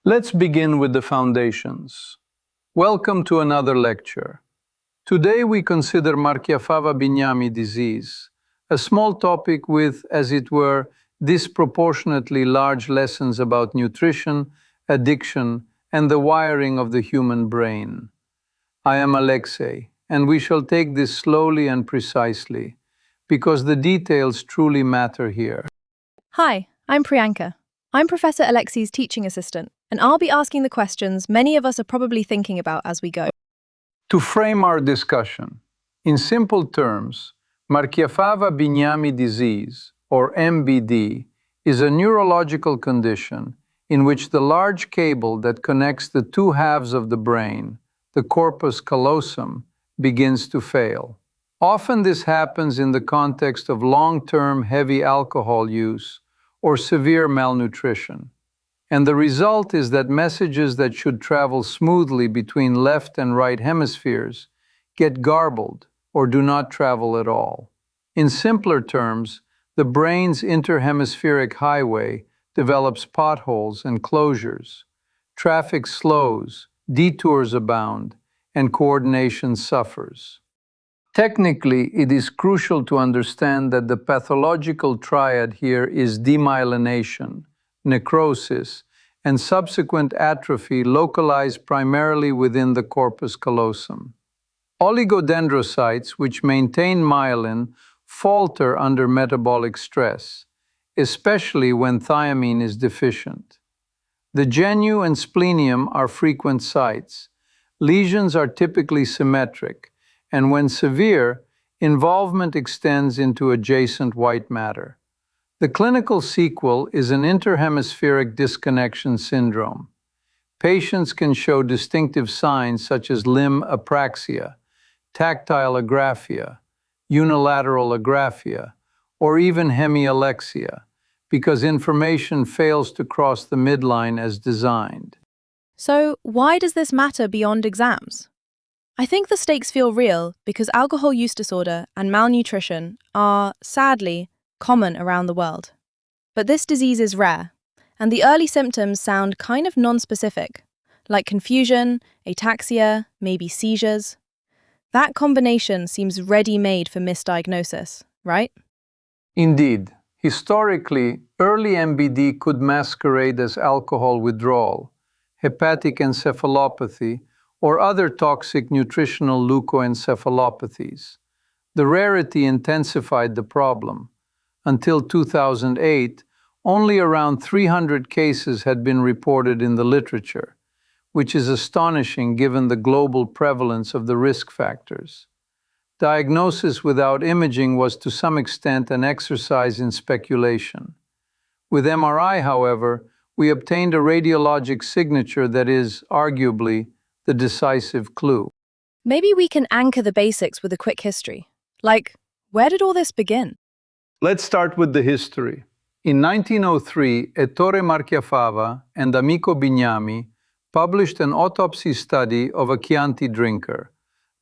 Let's begin with the foundations. Welcome to another lecture. Today we consider Marchiafava-Bignami disease, a small topic with, as it were, disproportionately large lessons about nutrition, addiction, and the wiring of the human brain. I am Alexei, and we shall take this slowly and precisely, because the details truly matter here. Hi, I'm Priyanka. I'm Professor Alexei's teaching assistant, and I'll be asking the questions many of us are probably thinking about as we go. To frame our discussion, in simple terms, Marchiafava-Bignami disease, or MBD, is a neurological condition in which the large cable that connects the two halves of the brain, the corpus callosum, begins to fail. Often this happens in the context of long-term heavy alcohol use or severe malnutrition. And the result is that messages that should travel smoothly between left and right hemispheres get garbled or do not travel at all. In simpler terms, the brain's interhemispheric highway develops potholes and closures. Traffic slows, detours abound, and coordination suffers. Technically, it is crucial to understand that the pathological triad here is demyelination, necrosis, and subsequent atrophy localized primarily within the corpus callosum. Oligodendrocytes, which maintain myelin, falter under metabolic stress, especially when thiamine is deficient. The genu and splenium are frequent sites. Lesions are typically symmetric, and when severe, involvement extends into adjacent white matter. The clinical sequel is an interhemispheric disconnection syndrome. Patients can show distinctive signs such as limb apraxia, tactile agraphia, unilateral agraphia, or even hemialexia, because information fails to cross the midline as designed. So, why does this matter beyond exams? I think the stakes feel real because alcohol use disorder and malnutrition are, sadly, common around the world. But this disease is rare, and the early symptoms sound kind of non-specific, like confusion, ataxia, maybe seizures. That combination seems ready-made for misdiagnosis, right? Indeed, historically, early MBD could masquerade as alcohol withdrawal, hepatic encephalopathy, or other toxic nutritional leukoencephalopathies. The rarity intensified the problem. Until 2008, only around 300 cases had been reported in the literature, which is astonishing given the global prevalence of the risk factors. Diagnosis without imaging was to some extent an exercise in speculation. With MRI, however, we obtained a radiologic signature that is, arguably, the decisive clue. Maybe we can anchor the basics with a quick history. Like, where did all this begin? Let's start with the history. In 1903, Ettore Marchiafava and Amico Bignami published an autopsy study of a Chianti drinker,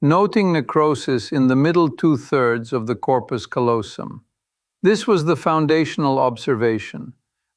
noting necrosis in the middle two-thirds of the corpus callosum. This was the foundational observation,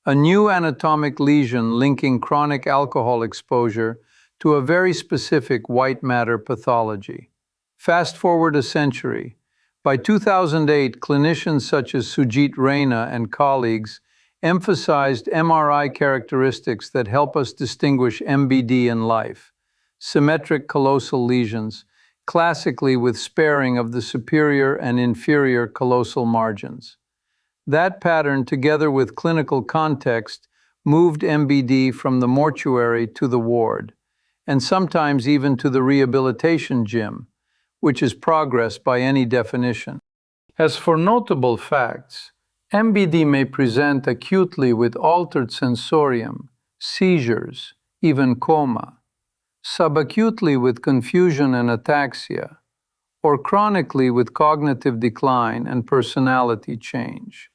a new anatomic lesion linking chronic alcohol exposure to a very specific white matter pathology. Fast forward a century. By 2008, clinicians such as Sujit Raina and colleagues emphasized MRI characteristics that help us distinguish MBD in life: symmetric callosal lesions, classically with sparing of the superior and inferior callosal margins. That pattern, together with clinical context, moved MBD from the mortuary to the ward, and sometimes even to the rehabilitation gym, which is progress by any definition. As for notable facts, MBD may present acutely with altered sensorium, seizures, even coma, subacutely with confusion and ataxia, or chronically with cognitive decline and personality change.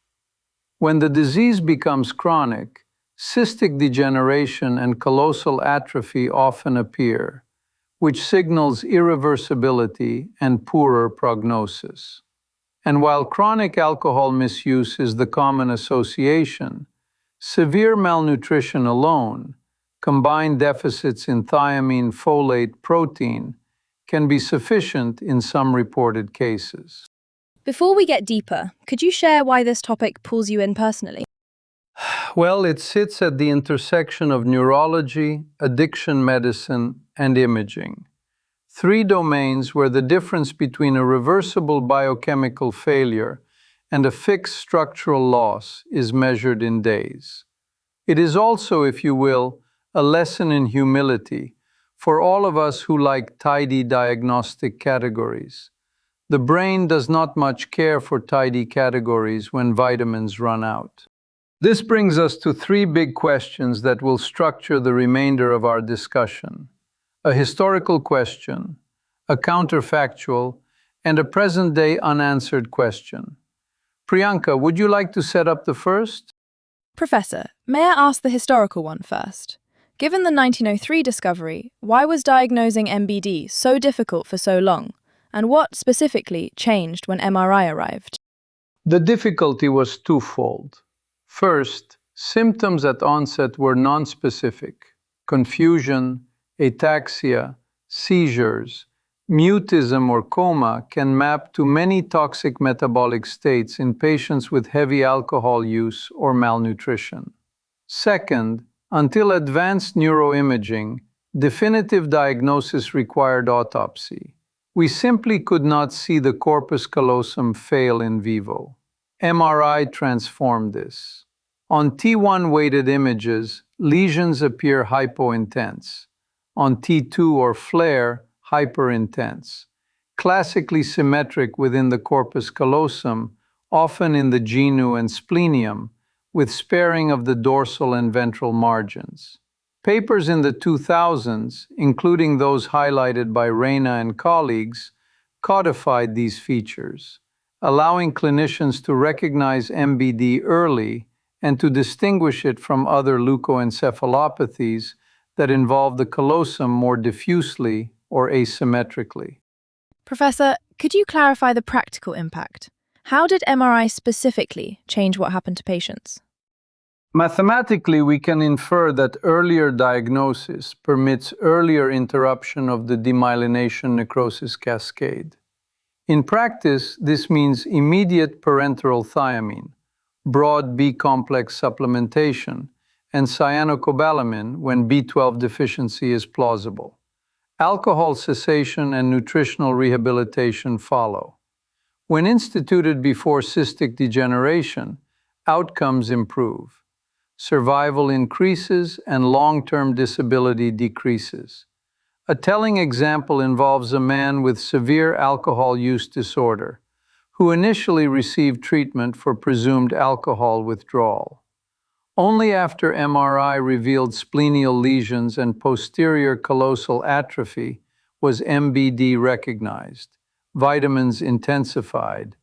When the disease becomes chronic, cystic degeneration and callosal atrophy often appear, which signals irreversibility and poorer prognosis. And while chronic alcohol misuse is the common association, severe malnutrition alone, combined deficits in thiamine, folate, protein, can be sufficient in some reported cases. Before we get deeper, could you share why this topic pulls you in personally? Well, it sits at the intersection of neurology, addiction medicine, and imaging. Three domains where the difference between a reversible biochemical failure and a fixed structural loss is measured in days. It is also, if you will, a lesson in humility for all of us who like tidy diagnostic categories. The brain does not much care for tidy categories when vitamins run out. This brings us to three big questions that will structure the remainder of our discussion: a historical question, a counterfactual, and a present-day unanswered question. Priyanka, would you like to set up the first? Professor, may I ask the historical one first? Given the 1903 discovery, why was diagnosing MBD so difficult for so long? And what, specifically, changed when MRI arrived? The difficulty was twofold. First, symptoms at onset were nonspecific: confusion, ataxia, seizures. Mutism or coma can map to many toxic metabolic states in patients with heavy alcohol use or malnutrition. Second, until advanced neuroimaging, definitive diagnosis required autopsy. We simply could not see the corpus callosum fail in vivo. MRI transformed this. On T1-weighted images, lesions appear hypointense. On T2 or FLAIR, hyperintense. Classically symmetric within the corpus callosum, often in the genu and splenium, with sparing of the dorsal and ventral margins. Papers in the 2000s, including those highlighted by Reina and colleagues, codified these features, allowing clinicians to recognize MBD early and to distinguish it from other leukoencephalopathies that involve the callosum more diffusely or asymmetrically. Professor, could you clarify the practical impact? How did MRI specifically change what happened to patients? Mathematically, we can infer that earlier diagnosis permits earlier interruption of the demyelination necrosis cascade. In practice, this means immediate parenteral thiamine, broad B-complex supplementation, and cyanocobalamin when B12 deficiency is plausible. Alcohol cessation and nutritional rehabilitation follow. When instituted before cystic degeneration, outcomes improve. Survival increases and long-term disability decreases. A telling example involves a man with severe alcohol use disorder, who initially received treatment for presumed alcohol withdrawal. Only after MRI revealed splenial lesions and posterior callosal atrophy was MBD recognized, vitamins intensified,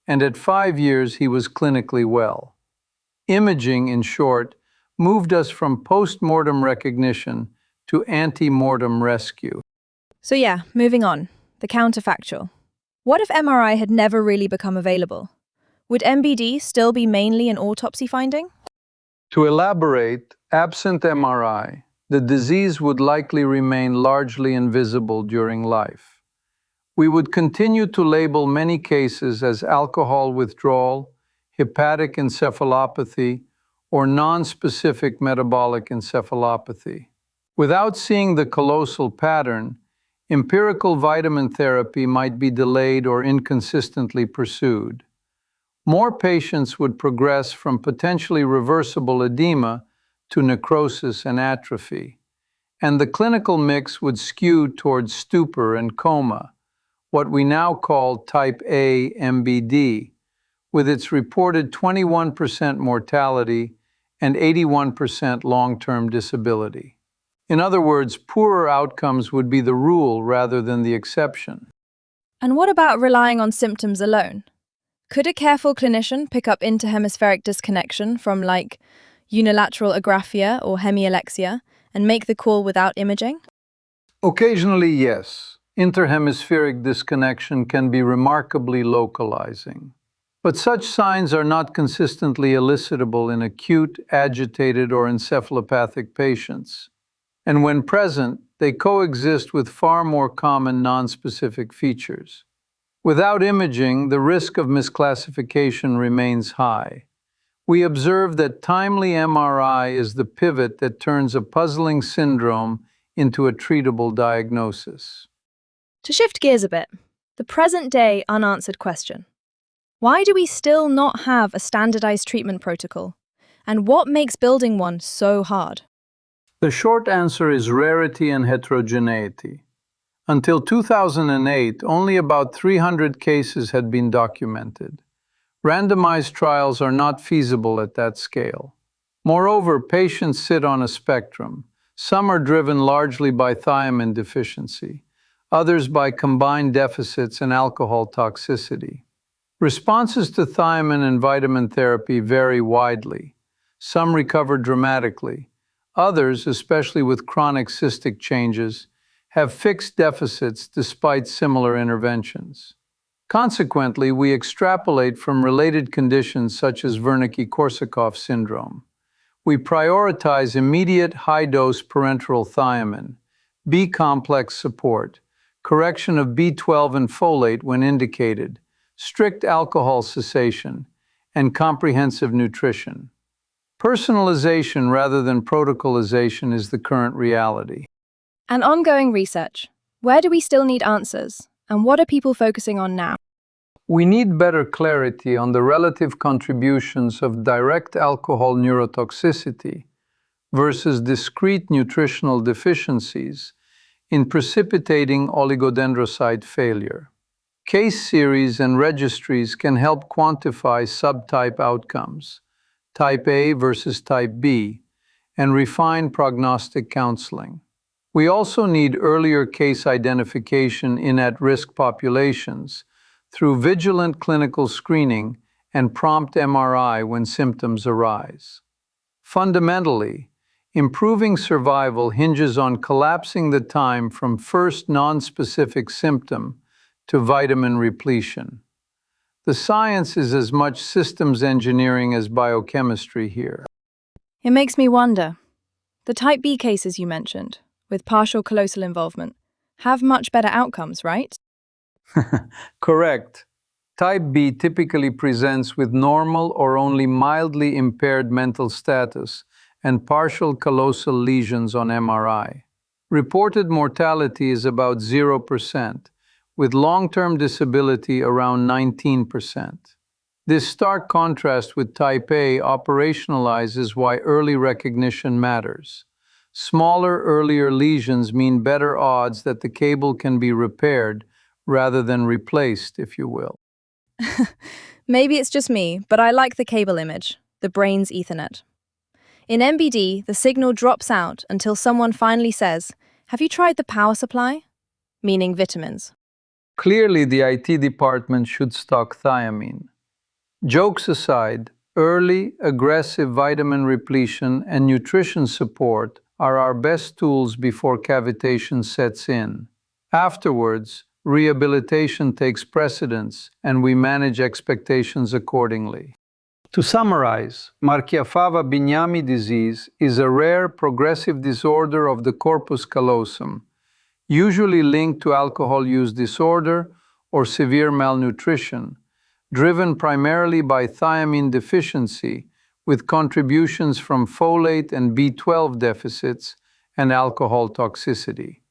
and at 5 years he was clinically well. Imaging, in short, moved us from post-mortem recognition to ante-mortem rescue. So yeah, moving on. The counterfactual. What if MRI had never really become available? Would MBD still be mainly an autopsy finding? To elaborate, absent MRI, the disease would likely remain largely invisible during life. We would continue to label many cases as alcohol withdrawal, hepatic encephalopathy, or non-specific metabolic encephalopathy. Without seeing the callosal pattern, empirical vitamin therapy might be delayed or inconsistently pursued. More patients would progress from potentially reversible edema to necrosis and atrophy, and the clinical mix would skew towards stupor and coma, what we now call type A MBD, with its reported 21% mortality and 81% long-term disability. In other words, poorer outcomes would be the rule rather than the exception. And what about relying on symptoms alone? Could a careful clinician pick up interhemispheric disconnection from, like, unilateral agraphia or hemialexia and make the call without imaging? Occasionally, yes. Interhemispheric disconnection can be remarkably localizing. But such signs are not consistently elicitable in acute, agitated, or encephalopathic patients. and when present, they coexist with far more common nonspecific features. Without imaging, the risk of misclassification remains high. We observe that timely MRI is the pivot that turns a puzzling syndrome into a treatable diagnosis. To shift gears a bit, the present-day unanswered question. Why do we still not have a standardized treatment protocol? And what makes building one so hard? The short answer is rarity and heterogeneity. Until 2008, only about 300 cases had been documented. Randomized trials are not feasible at that scale. Moreover, patients sit on a spectrum. Some are driven largely by thiamine deficiency, others by combined deficits and alcohol toxicity. Responses to thiamine and vitamin therapy vary widely. Some recover dramatically. Others, especially with chronic cystic changes, have fixed deficits despite similar interventions. Consequently, we extrapolate from related conditions such as Wernicke-Korsakoff syndrome. We prioritize immediate high-dose parenteral thiamine, B-complex support, correction of B12 and folate when indicated, strict alcohol cessation, and comprehensive nutrition. Personalization rather than protocolization is the current reality. And ongoing research. Where do we still need answers? And what are people focusing on now? We need better clarity on the relative contributions of direct alcohol neurotoxicity versus discrete nutritional deficiencies in precipitating oligodendrocyte failure. Case series and registries can help quantify subtype outcomes, type A versus type B, and refine prognostic counseling. We also need earlier case identification in at-risk populations through vigilant clinical screening and prompt MRI when symptoms arise. Fundamentally, improving survival hinges on collapsing the time from first nonspecific symptom to vitamin repletion. The science is as much systems engineering as biochemistry here. It makes me wonder. The type B cases you mentioned, with partial callosal involvement, have much better outcomes, right? Correct. Type B typically presents with normal or only mildly impaired mental status and partial callosal lesions on MRI. Reported mortality is about 0%, with long-term disability around 19%. This stark contrast with type A operationalizes why early recognition matters. Smaller, earlier lesions mean better odds that the cable can be repaired rather than replaced, if you will. Maybe it's just me, but I like the cable image, the brain's Ethernet. In MBD, the signal drops out until someone finally says, "Have you tried the power supply?" Meaning vitamins. Clearly, the IT department should stock thiamine. Jokes aside, early, aggressive vitamin repletion and nutrition support are our best tools before cavitation sets in. Afterwards, rehabilitation takes precedence, and we manage expectations accordingly. To summarize, Marchiafava Bignami disease is a rare progressive disorder of the corpus callosum, usually linked to alcohol use disorder or severe malnutrition, driven primarily by thiamine deficiency, with contributions from folate and B12 deficits and alcohol toxicity.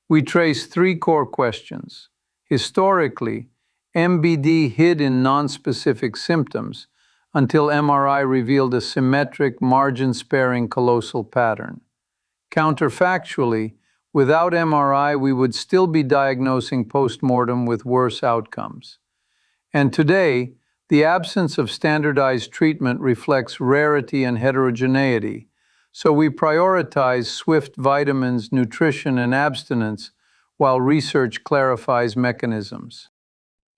We trace three core questions. Historically, MBD hid in nonspecific symptoms until MRI revealed a symmetric, margin-sparing callosal pattern. Counterfactually, without MRI, we would still be diagnosing postmortem with worse outcomes. And today, the absence of standardized treatment reflects rarity and heterogeneity, so we prioritize swift vitamins, nutrition, and abstinence while research clarifies mechanisms.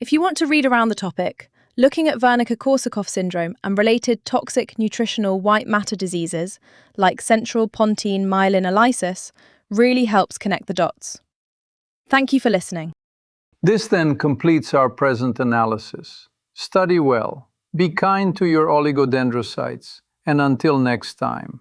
If you want to read around the topic, looking at Wernicke-Korsakoff syndrome and related toxic nutritional white matter diseases like central pontine myelinolysis really helps connect the dots. Thank you for listening. This then completes our present analysis. Study well, be kind to your oligodendrocytes, and until next time.